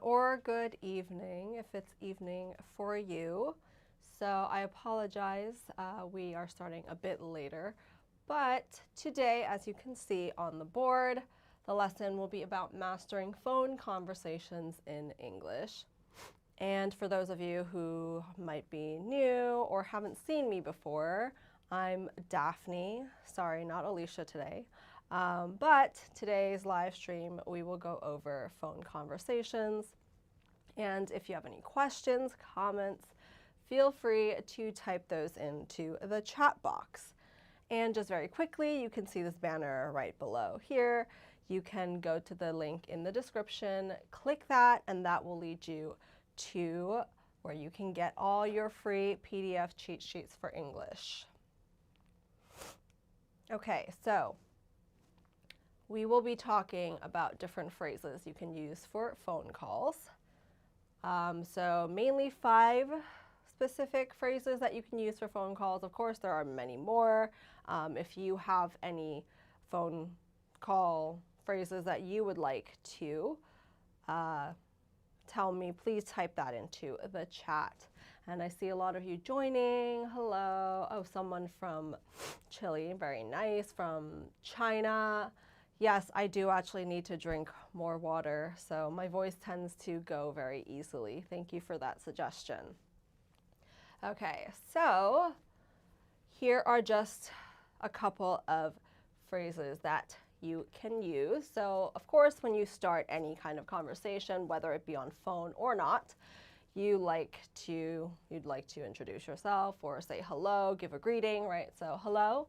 or good evening if it's evening for you. So I apologize, we are starting a bit later, but today, as you can see on the board, the lesson will be about mastering phone conversations in English. And for those of you who might be new or haven't seen me before, I'm Daphne. Sorry, not Alicia today. But today's live stream, we will go over phone conversations. And if you have any questions, comments, feel free to type those into the chat box. And just very quickly, you can see this banner right below here. You can go to the link in the description, click that, and that will lead you to where you can get all your free PDF cheat sheets for English. Okay, so we will be talking about different phrases you can use for phone calls. So mainly 5 specific phrases that you can use for phone calls. Of course, there are many more. If you have any phone call phrases that you would like to tell me, please type that into the chat. And I see a lot of you joining. Hello. Oh, someone from Chile. Very nice. From China. Yes, I do actually need to drink more water, so my voice tends to go very easily. Thank you for that suggestion. Okay, so here are just a couple of phrases that you can use. So, of course, when you start any kind of conversation, whether it be on phone or not, you'd like to introduce yourself or say hello, give a greeting, right? So, hello.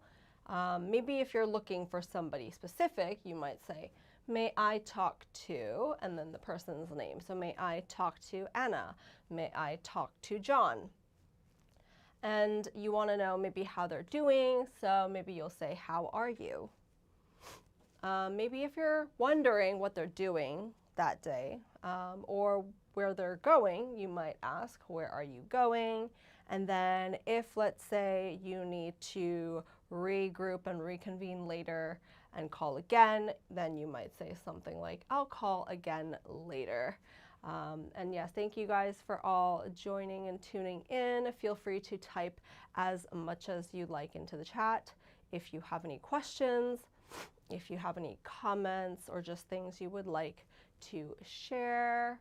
Maybe if you're looking for somebody specific, you might say, may I talk to, and then the person's name. So may I talk to Anna? May I talk to John? And you want to know maybe how they're doing, so maybe you'll say, how are you? Maybe if you're wondering what they're doing that day or where they're going, you might ask, where are you going? And then if, let's say, you need to regroup and reconvene later and call again, then you might say something like, I'll call again later. And yes, thank you guys for all joining and tuning in. Feel free to type as much as you'd like into the chat. If you have any questions, if you have any comments or just things you would like to share.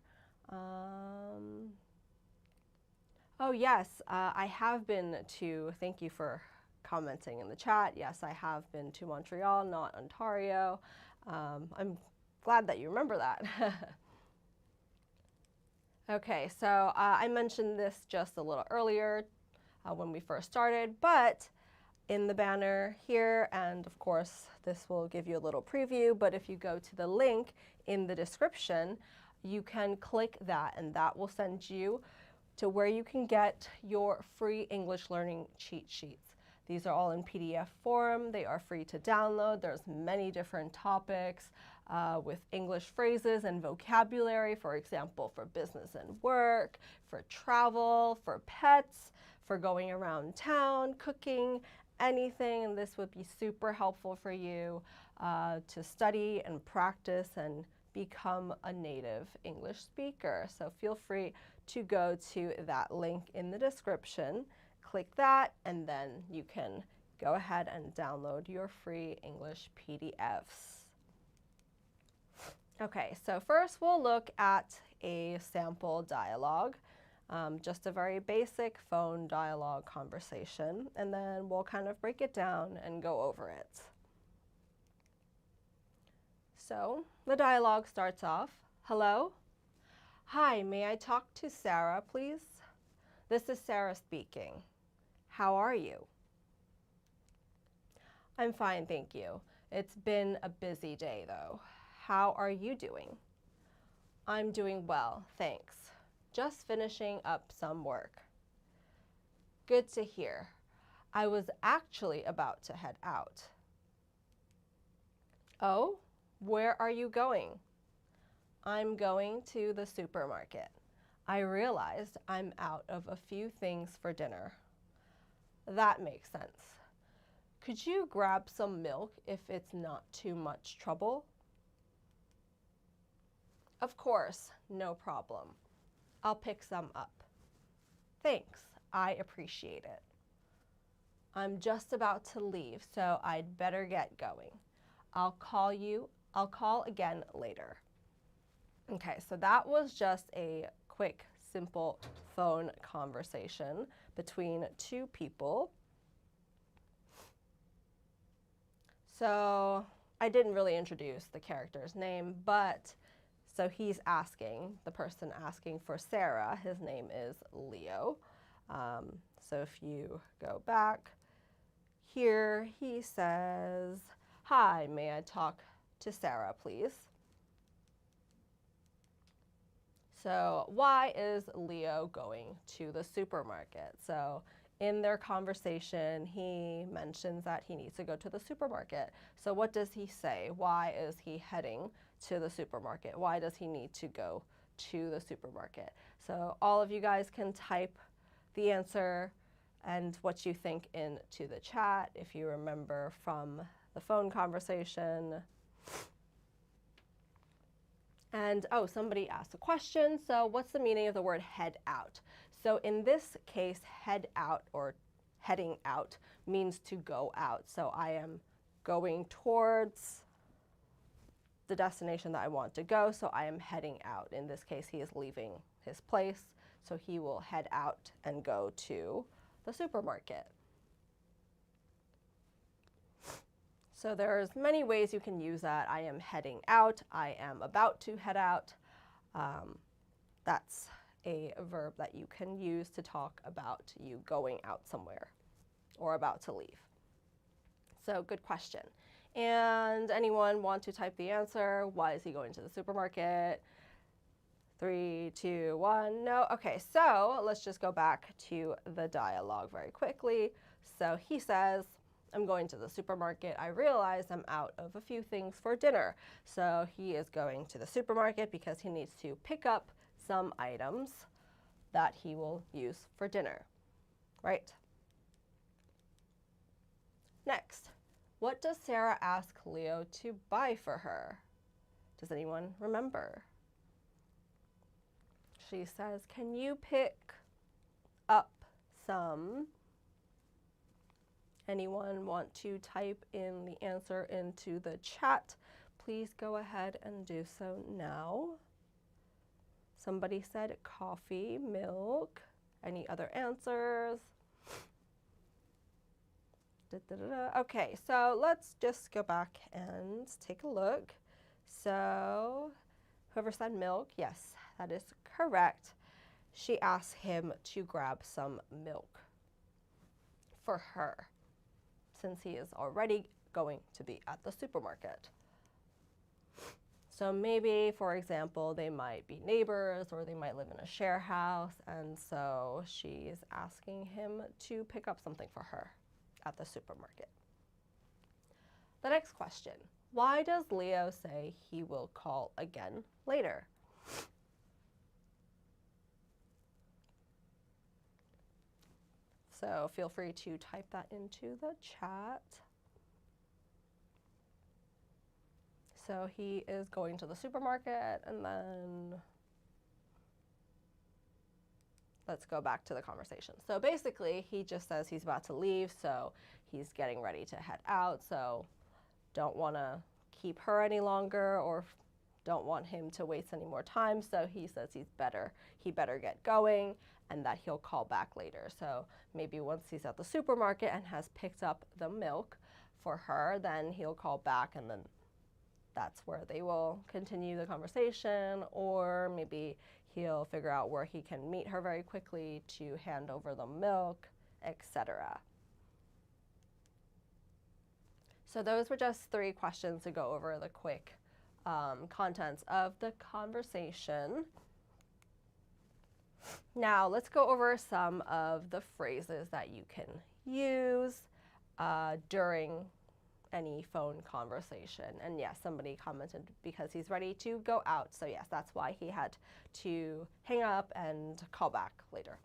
Oh yes, I have been to, thank you for commenting in the chat. Yes, I have been to Montreal, not Ontario. I'm glad that you remember that. Okay, so I mentioned this just a little earlier when we first started, but in the banner here, and of course this will give you a little preview, but if you go to the link in the description, you can click that and that will send you to where you can get your free English learning cheat sheets. These are all in PDF form. They are free to download. There's many different topics with English phrases and vocabulary, for example, for business and work, for travel, for pets, for going around town, cooking, anything. And this would be super helpful for you to study and practice and become a native English speaker. So feel free to go to that link in the description, click that, and then you can go ahead and download your free English PDFs. Okay, so first we'll look at a sample dialogue, just a very basic phone dialogue conversation, and then we'll kind of break it down and go over it. So the dialogue starts off, hello? Hi, may I talk to Sarah, please? This is Sarah speaking. How are you? I'm fine, thank you. It's been a busy day, though. How are you doing? I'm doing well, thanks. Just finishing up some work. Good to hear. I was actually about to head out. Oh, where are you going? I'm going to the supermarket. I realized I'm out of a few things for dinner. That makes sense. Could you grab some milk if it's not too much trouble? Of course, no problem. I'll pick some up. Thanks, I appreciate it. I'm just about to leave, so I'd better get going. I'll call again later. Okay, so that was just a quick, simple phone conversation between two people. So I didn't really introduce the character's name, but so he's asking, the person asking for Sarah, his name is Leo. So if you go back here, he says, "Hi, may I talk to Sarah, please?" So why is Leo going to the supermarket? So in their conversation, he mentions that he needs to go to the supermarket. So what does he say? Why is he heading to the supermarket? Why does he need to go to the supermarket? So all of you guys can type the answer and what you think into the chat if you remember from the phone conversation. And oh, somebody asked a question. So what's the meaning of the word head out? So in this case, head out or heading out means to go out. So I am going towards the destination that I want to go, so I am heading out. In this case, he is leaving his place, so he will head out and go to the supermarket. So there's many ways you can use that. I am heading out. I am about to head out. That's a verb that you can use to talk about you going out somewhere or about to leave. So good question. And anyone want to type the answer? Why is he going to the supermarket? 3, 2, 1, no. Okay, so let's just go back to the dialogue very quickly. So he says, I'm going to the supermarket. I realize I'm out of a few things for dinner. So he is going to the supermarket because he needs to pick up some items that he will use for dinner, right? Next, what does Sarah ask Leo to buy for her? Does anyone remember? She says, can you pick up some? Anyone want to type in the answer into the chat? Please go ahead and do so now. Somebody said coffee, milk. Any other answers? Okay, so let's just go back and take a look. So whoever said milk, yes, that is correct. She asked him to grab some milk for her, since he is already going to be at the supermarket. So maybe, for example, they might be neighbors or they might live in a share house, and so she's asking him to pick up something for her at the supermarket. The next question, why does Leo say he will call again later? So feel free to type that into the chat. So he is going to the supermarket, and then let's go back to the conversation. So basically, he just says he's about to leave, so he's getting ready to head out, so don't want to keep her any longer or don't want him to waste any more time, so he says he better get going and that he'll call back later. So maybe once he's at the supermarket and has picked up the milk for her, then he'll call back, and then that's where they will continue the conversation, or maybe he'll figure out where he can meet her very quickly to hand over the milk, etc. So those were just 3 questions to go over the quick contents of the conversation. Now let's go over some of the phrases that you can use during any phone conversation. And yes, somebody commented because he's ready to go out. So yes, that's why he had to hang up and call back later.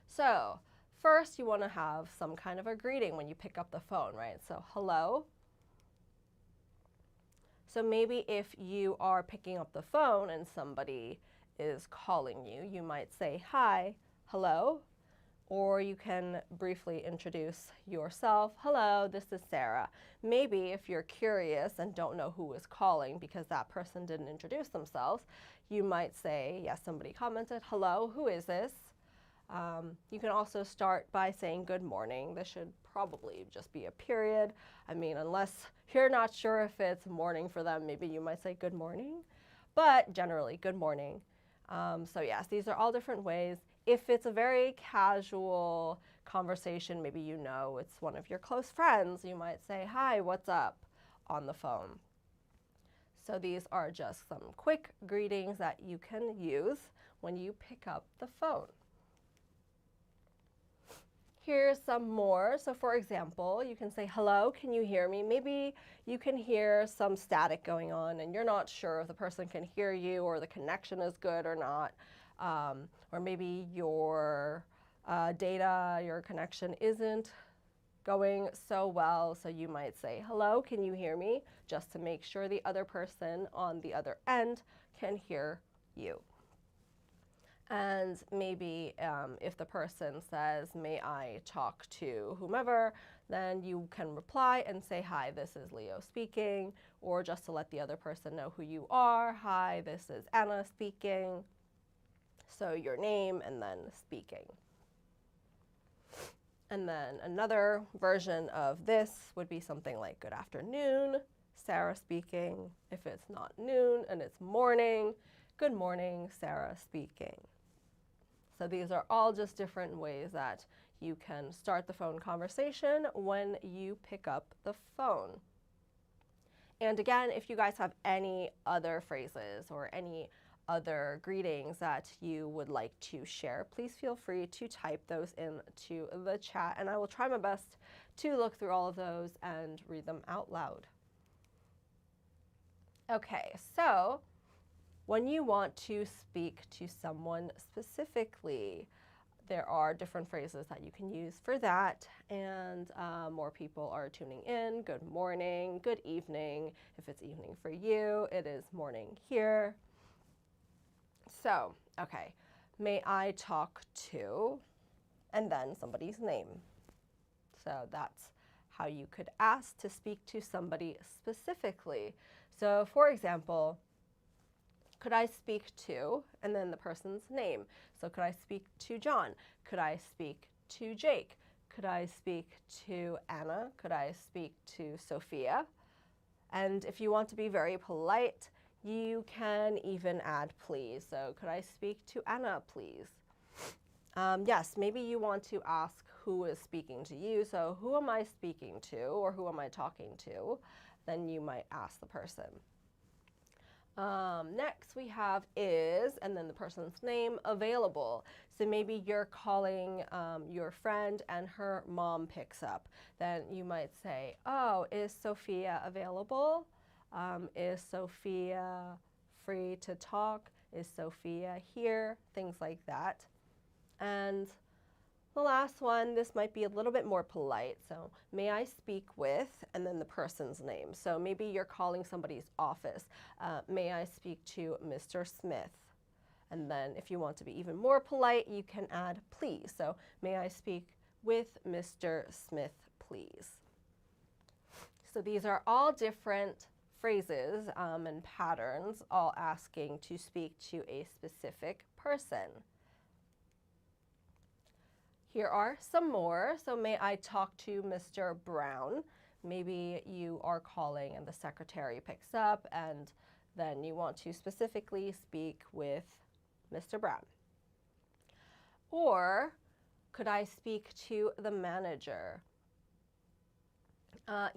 So first, you want to have some kind of a greeting when you pick up the phone, right? So hello. So maybe if you are picking up the phone and somebody is calling you, you might say, hi, hello, or you can briefly introduce yourself. Hello, this is Sarah. Maybe if you're curious and don't know who is calling because that person didn't introduce themselves, you might say, yes, somebody commented, hello, who is this? You can also start by saying good morning. This should probably just be a period. I mean, unless you're not sure if it's morning for them, maybe you might say good morning, but generally good morning. So yes, these are all different ways. If it's a very casual conversation, maybe you know it's one of your close friends, you might say, hi, what's up, on the phone. So these are just some quick greetings that you can use when you pick up the phone. Here's some more. So for example, you can say, hello, can you hear me? Maybe you can hear some static going on and you're not sure if the person can hear you or the connection is good or not. Or maybe your data, your connection isn't going so well. So you might say, hello, can you hear me? Just to make sure the other person on the other end can hear you. And maybe if the person says, may I talk to whomever, then you can reply and say, hi, this is Leo speaking, or just to let the other person know who you are. Hi, this is Anna speaking. So your name and then speaking. And then another version of this would be something like, good afternoon, Sarah speaking. If it's not noon and it's morning, good morning, Sarah speaking. So these are all just different ways that you can start the phone conversation when you pick up the phone. And again, if you guys have any other phrases or any other greetings that you would like to share, please feel free to type those into the chat, and I will try my best to look through all of those and read them out loud. Okay, so when you want to speak to someone specifically, there are different phrases that you can use for that, and more people are tuning in. Good morning, good evening. If it's evening for you, it is morning here. So, okay, may I talk to, and then somebody's name. So that's how you could ask to speak to somebody specifically. So for example, could I speak to, and then the person's name. So could I speak to John? Could I speak to Jake? Could I speak to Anna? Could I speak to Sophia? And if you want to be very polite, you can even add please. So could I speak to Anna, please? Yes, maybe you want to ask who is speaking to you. So who am I speaking to, or who am I talking to? Then you might ask the person. Next we have is, and then the person's name, available. So maybe you're calling your friend and her mom picks up. Then you might say, oh, is Sophia available? Is Sophia free to talk? Is Sophia here? Things like that. And the last one, this might be a little bit more polite. So may I speak with, and then the person's name. So maybe you're calling somebody's office. May I speak to Mr. Smith? And then if you want to be even more polite, you can add please. So may I speak with Mr. Smith, please? So these are all different phrases and patterns, all asking to speak to a specific person. Here are some more. So may I talk to Mr. Brown? Maybe you are calling and the secretary picks up, and then you want to specifically speak with Mr. Brown. Or could I speak to the manager?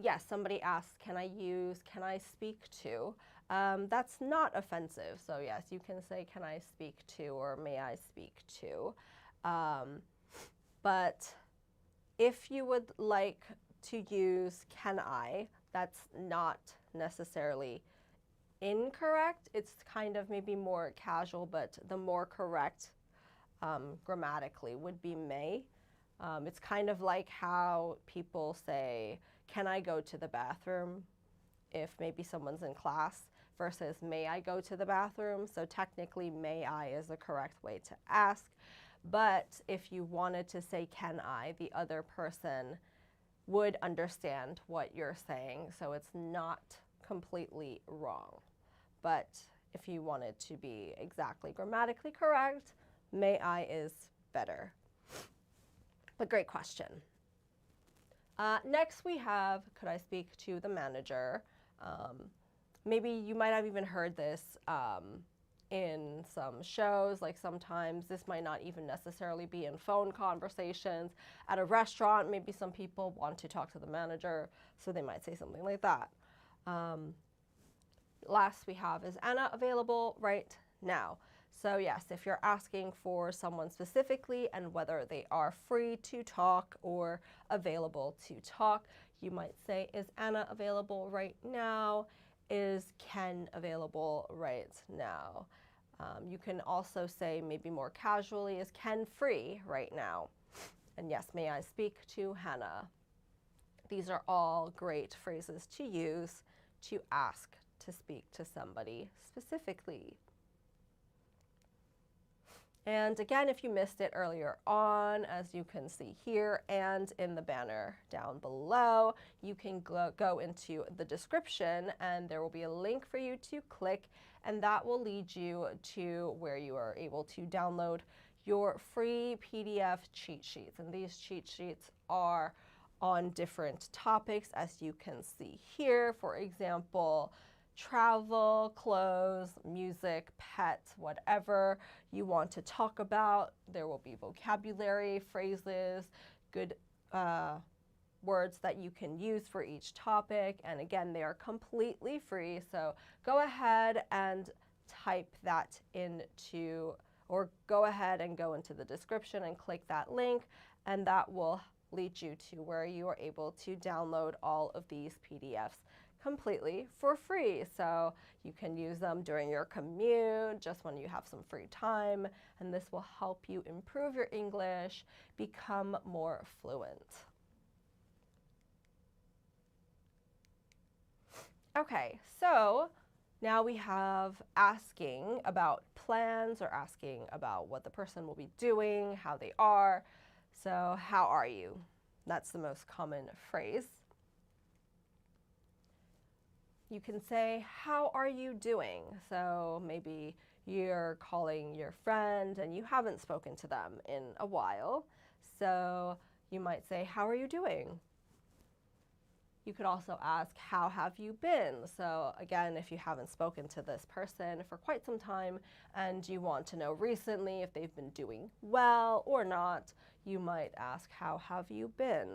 Yes, somebody asked, can I speak to? That's not offensive. So yes, you can say, can I speak to, or may I speak to? But if you would like to use can I, that's not necessarily incorrect. It's kind of maybe more casual, but the more correct grammatically would be may. It's kind of like how people say, can I go to the bathroom? if maybe someone's in class versus may I go to the bathroom. So technically may I is the correct way to ask. But if you wanted to say can I, the other person would understand what you're saying. So it's not completely wrong. But if you wanted to be exactly grammatically correct, may I is better. But great question. Next we have, could I speak to the manager? Maybe you might have even heard this in some shows, like sometimes this might not even necessarily be in phone conversations. At a restaurant, maybe some people want to talk to the manager, so they might say something like that. Last we have, is Anna available right now? So yes, if you're asking for someone specifically and whether they are free to talk or available to talk, you might say, is Anna available right now? Is Ken available right now? You can also say, maybe more casually, is Ken free right now? And yes, may I speak to Hannah? These are all great phrases to use to ask to speak to somebody specifically. And again, if you missed it earlier on, as you can see here and in the banner down below, you can go into the description and there will be a link for you to click, and that will lead you to where you are able to download your free PDF cheat sheets. And these cheat sheets are on different topics, as you can see here. For example, travel, clothes, music, pets, whatever you want to talk about. There will be vocabulary, phrases, good words that you can use for each topic. And again, they are completely free. So go ahead and type that into, or go ahead and go into the description and click that link, and that will lead you to where you are able to download all of these PDFs completely for free. So you can use them during your commute, just when you have some free time, and this will help you improve your English, become more fluent. Okay, so now we have asking about plans or asking about what the person will be doing, how they are. So how are you? That's the most common phrase. You can say, how are you doing? So maybe you're calling your friend and you haven't spoken to them in a while. So you might say, how are you doing? You could also ask, how have you been? So again, if you haven't spoken to this person for quite some time and you want to know recently if they've been doing well or not, you might ask, how have you been?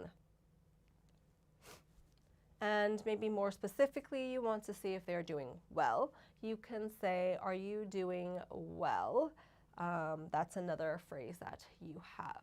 And maybe more specifically, you want to see if they're doing well. You can say, are you doing well? That's another phrase that you have,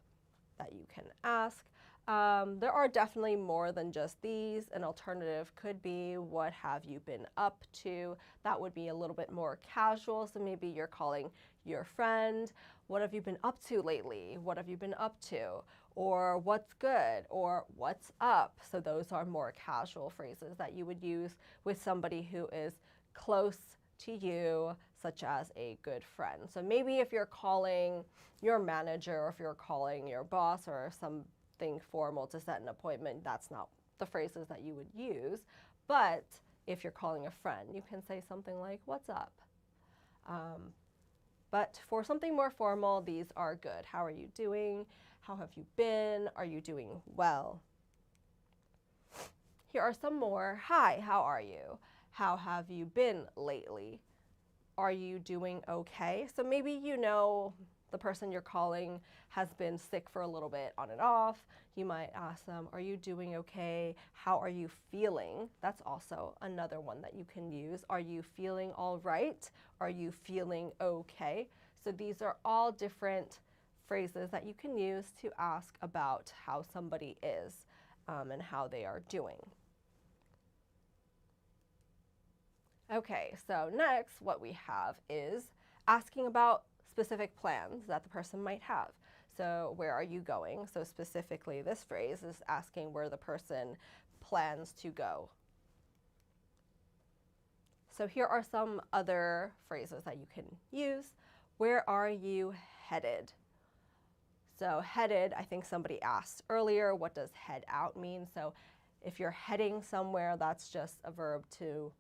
that you can ask. There are definitely more than just these. An alternative could be, what have you been up to? That would be a little bit more casual. So maybe you're calling your friend, what have you been up to lately? What have you been up to? Or what's good? Or what's up? So those are more casual phrases that you would use with somebody who is close to you, such as a good friend. So maybe if you're calling your manager, or if you're calling your boss or something formal to set an appointment, that's not the phrases that you would use. But if you're calling a friend, you can say something like, what's up? But for something more formal, these are good. How are you doing? How have you been? Are you doing well? Here are some more. Hi, how are you? How have you been lately? Are you doing okay? So maybe you know the person you're calling has been sick for a little bit on and off. You might ask them, are you doing okay? How are you feeling? That's also another one that you can use. Are you feeling all right? Are you feeling okay? So these are all different phrases that you can use to ask about how somebody is and how they are doing. Okay, so next what we have is asking about specific plans that the person might have. So where are you going? So specifically this phrase is asking where the person plans to go. So here are some other phrases that you can use. Where are you headed? So headed, I think somebody asked earlier, what does head out mean? So if you're heading somewhere, that's just a verb to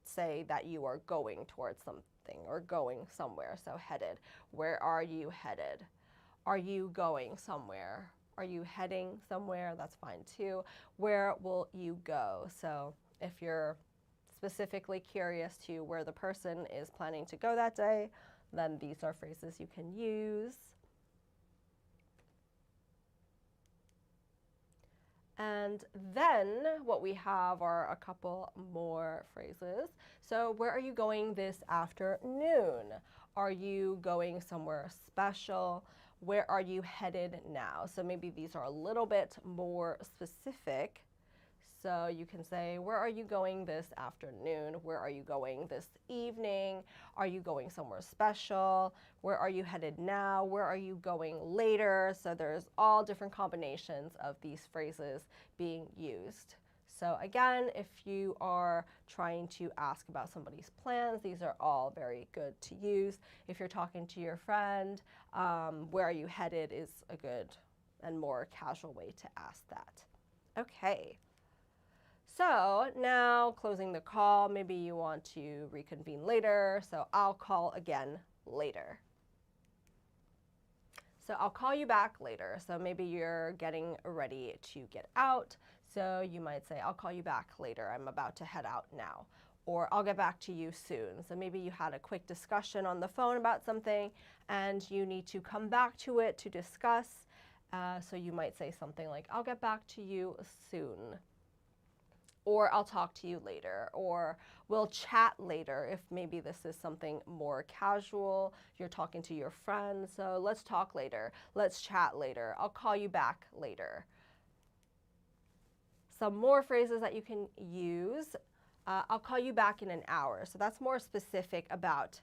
say that you are going towards something or going somewhere. So headed. Where are you headed? Are you going somewhere? Are you heading somewhere? That's fine too. Where will you go? So if you're specifically curious to where the person is planning to go that day, then these are phrases you can use. And then what we have are a couple more phrases. So where are you going this afternoon? Are you going somewhere special? Where are you headed now? So maybe these are a little bit more specific. So you can say, where are you going this afternoon? Where are you going this evening? Are you going somewhere special? Where are you headed now? Where are you going later? So there's all different combinations of these phrases being used. So again, if you are trying to ask about somebody's plans, these are all very good to use. If you're talking to your friend, where are you headed is a good and more casual way to ask that. Okay. So now closing the call, maybe you want to reconvene later, so I'll call again later. So I'll call you back later. So maybe you're getting ready to get out. So you might say, I'll call you back later. I'm about to head out now. Or I'll get back to you soon. So maybe you had a quick discussion on the phone about something and you need to come back to it to discuss. So you might say something like, I'll get back to you soon. Or I'll talk to you later, or we'll chat later if maybe this is something more casual, you're talking to your friends, so let's talk later, let's chat later, I'll call you back later. Some more phrases that you can use, I'll call you back in an hour, so that's more specific about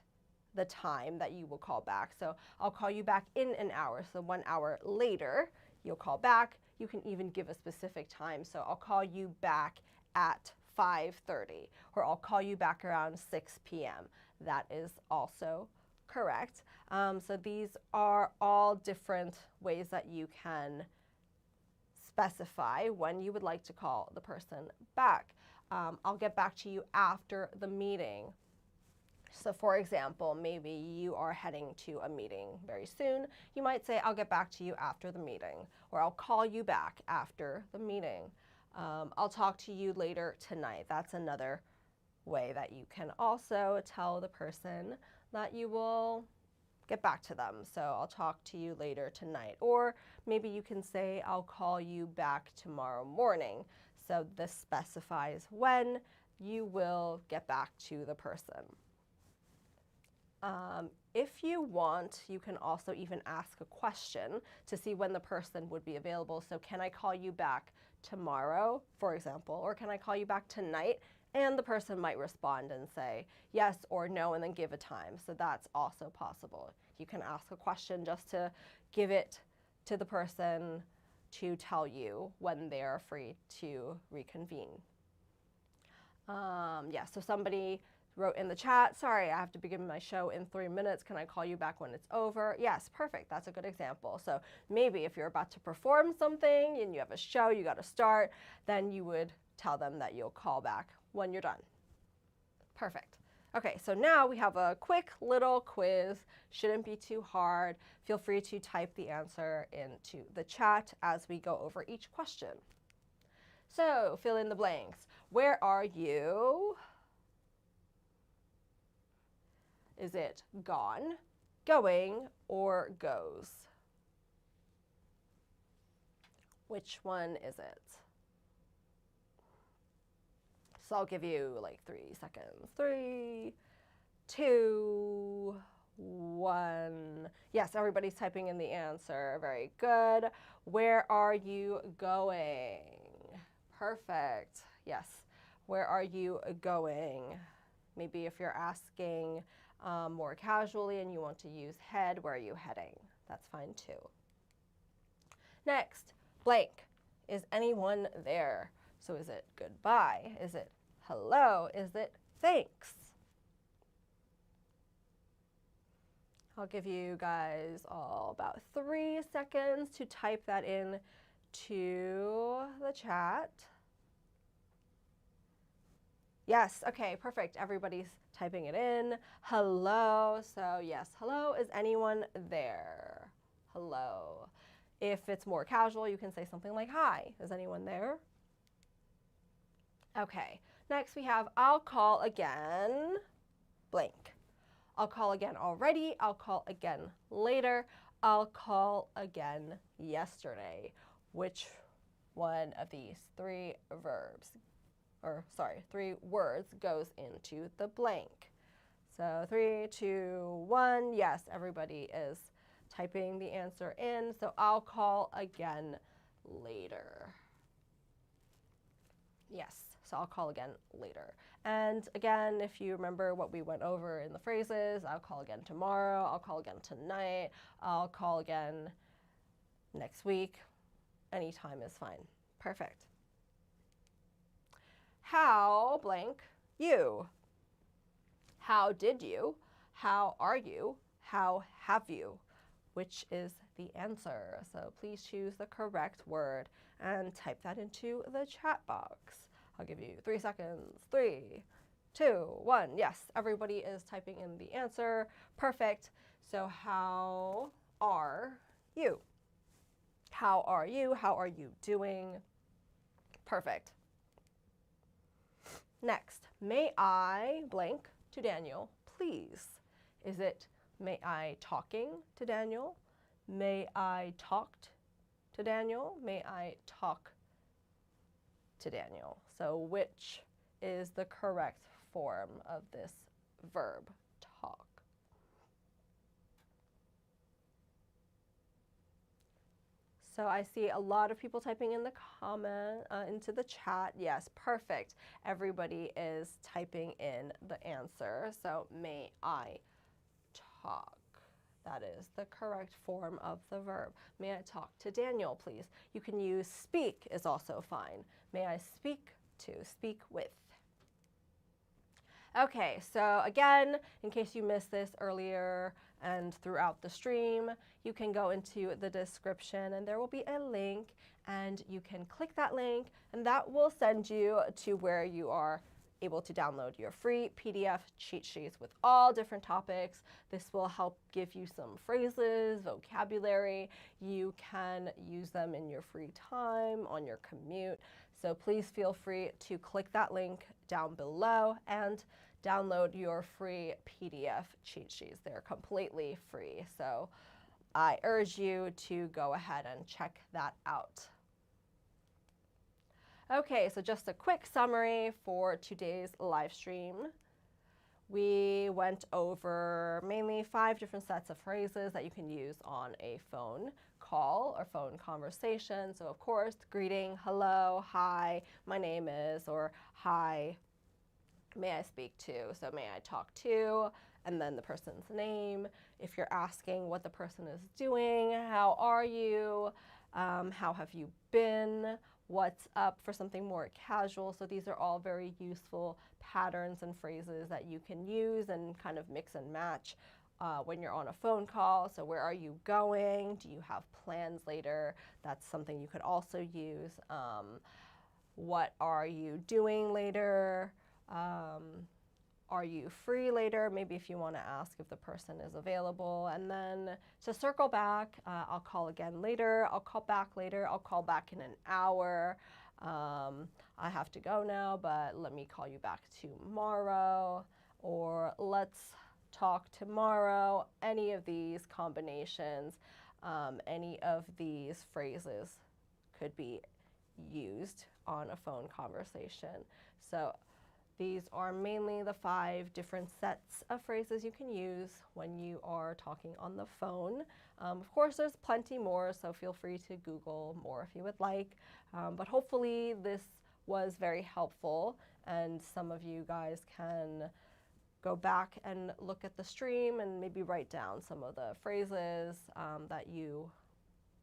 the time that you will call back. So I'll call you back in an hour, so 1 hour later, you'll call back. You can even give a specific time, so I'll call you back at 5:30, or I'll call you back around 6 p.m. That is also correct. So these are all different ways that you can specify when you would like to call the person back. I'll get back to you after the meeting. So for example, maybe you are heading to a meeting very soon. You might say, I'll get back to you after the meeting, or I'll call you back after the meeting. I'll talk to you later tonight. That's another way that you can also tell the person that you will get back to them. So I'll talk to you later tonight. Or maybe you can say, I'll call you back tomorrow morning. So this specifies when you will get back to the person. If you want, you can also even ask a question to see when the person would be available. So can I call you back tomorrow, for example, or can I call you back tonight? And the person might respond and say yes or no and then give a time. So that's also possible. You can ask a question just to give it to the person to tell you when they're free to reconvene. Yeah, so somebody wrote in the chat, sorry, I have to begin my show in 3 minutes. Can I call you back when it's over? Yes, perfect. That's a good example. So maybe if you're about to perform something and you have a show, you got to start, then you would tell them that you'll call back when you're done. Perfect. Okay, so now we have a quick little quiz. Shouldn't be too hard. Feel free to type the answer into the chat as we go over each question. So fill in the blanks. Where are you? Is it gone, going, or goes? Which one is it? So I'll give you like 3 seconds. 3, 2, 1. Yes, everybody's typing in the answer. Very good. Where are you going? Perfect. Yes. Where are you going? Maybe if you're asking more casually and you want to use head, where are you heading? That's fine too. Next, blank. Is anyone there? So is it goodbye? Is it hello? Is it thanks. I'll give you guys all about 3 seconds to type that in to the chat. Yes, okay, perfect. Everybody's typing it in. Hello. So yes, hello. Is anyone there? Hello. If it's more casual, you can say something like hi. Is anyone there? Okay. Next we have I'll call again blank. I'll call again already. I'll call again later. I'll call again yesterday. Which one of these 3 verbs, or sorry, 3 words goes into the blank? So 3, 2, 1. Yes, everybody is typing the answer in. So I'll call again later. Yes, so I'll call again later. And again, if you remember what we went over in the phrases, I'll call again tomorrow, I'll call again tonight, I'll call again next week. Any time is fine. Perfect. How blank you? How did you? How are you? How have you? Which is the answer? So please choose the correct word and type that into the chat box. I'll give you 3 seconds. 3, 2, 1. Yes, everybody is typing in the answer. Perfect. So how are you? How are you? How are you doing? Perfect. Next, may I blank to Daniel, please? Is it may I talking to Daniel? May I talked to Daniel? May I talk to Daniel? So which is the correct form of this verb, talk? So I see a lot of people typing in the comment, into the chat. Yes, perfect. Everybody is typing in the answer. So may I talk? That is the correct form of the verb. May I talk to Daniel, please? You can use speak is also fine. May I speak to, speak with. Okay, so again, in case you missed this earlier and throughout the stream, you can go into the description and there will be a link and you can click that link and that will send you to where you are able to download your free PDF cheat sheets with all different topics. This will help give you some phrases, vocabulary. You can use them in your free time, on your commute. So please feel free to click that link down below and download your free PDF cheat sheets. They're completely free. So I urge you to go ahead and check that out. Okay, so just a quick summary for today's live stream. We went over mainly 5 different sets of phrases that you can use on a phone call or phone conversation. So of course, greeting, hello, hi, my name is, or hi, may I speak to? So may I talk to, and then the person's name. If you're asking what the person is doing, how are you? How have you been? What's up, for something more casual. So these are all very useful patterns and phrases that you can use and kind of mix and match when you're on a phone call. So where are you going? Do you have plans later? That's something you could also use. What are you doing later? Are you free later? Maybe if you want to ask if the person is available. And then to circle back, I'll call again later. I'll call back later. I'll call back in an hour. I have to go now, but let me call you back tomorrow. Or let's talk tomorrow. Any of these combinations, any of these phrases could be used on a phone conversation. So these are mainly the 5 different sets of phrases you can use when you are talking on the phone. Of course, there's plenty more, so feel free to Google more if you would like. But hopefully this was very helpful and some of you guys can go back and look at the stream and maybe write down some of the phrases that you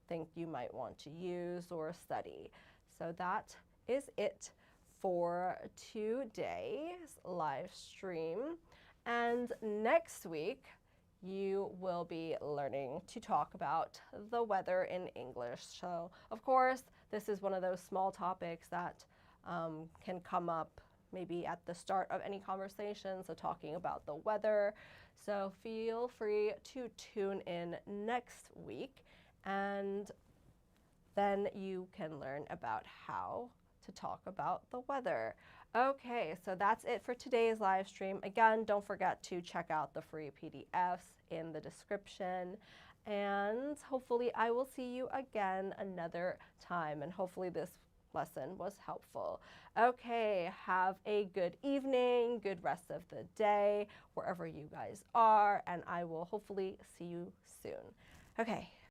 think you might want to use or study. So that is it for today's live stream. And next week, you will be learning to talk about the weather in English. So, of course, this is one of those small topics that can come up maybe at the start of any conversation, so talking about the weather. So feel free to tune in next week, and then you can learn about how to talk about the weather. Okay, so that's it for today's live stream. Again, don't forget to check out the free PDFs in the description. And hopefully I will see you again another time. And hopefully this lesson was helpful. Okay, have a good evening, good rest of the day, wherever you guys are. And I will hopefully see you soon. Okay.